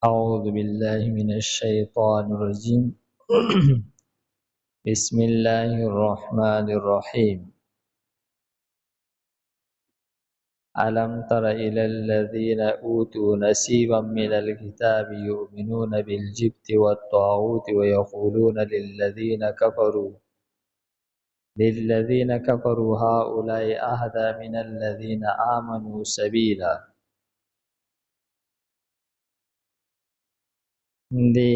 أعوذ بالله من الشيطان الرجيم بسم الله الرحمن الرحيم ألم تر إلى الذين أوتوا نصيبا من الكتاب يؤمنون بالجبت والطاغوت ويقولون للذين كفروا هؤلاء أهدى من الذين آمنوا سبيلا. دی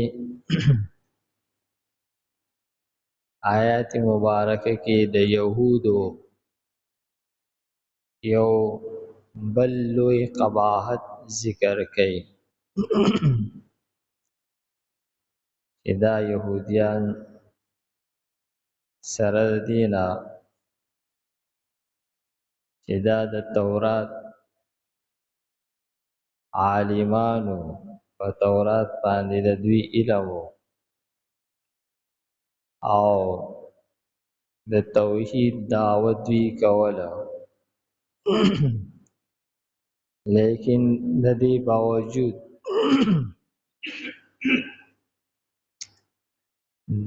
آیات مبارکه کې د یهودو یو بل لوی قباحت ذکر کړي چې دا يهوديان سره دینا چې دا د تورات عالمانو په تورات باندې د دوی علم او د توحید دعوت دوی کوله لیکن د دې باوجود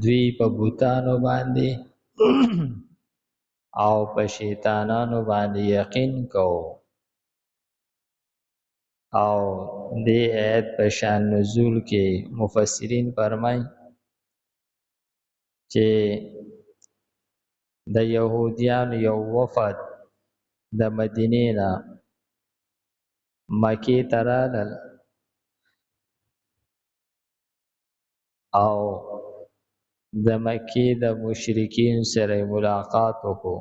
دوی په بوتانو باندې او په شیطانانو باندې یقین کو او دې آیت په شان نزول کې مفسرین فرمایي چې د يهوديانو یو وفد د مدینې نه مکې ته رالل او د مکې د مشرکین سره ملاقات وکړو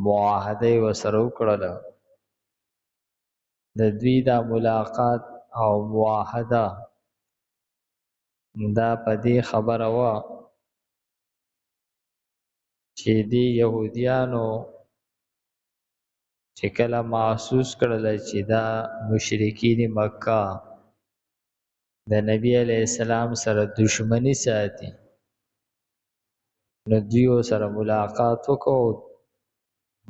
معاهده ورسره وکړله د دوی دا ملاقات او معاهده دا په دې خبره وه چې دی يهوديانو چې کله محسوس کړل چې دا مشرکین مکه د نبی علیہ السلام سره دشمنی ساتي نو دوی سره ملاقات وکړو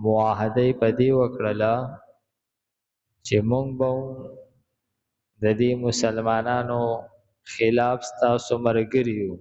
معاهده په دې وکړه چې مونږ به د دې مسلمانانو خلاف تاسو مرګري یو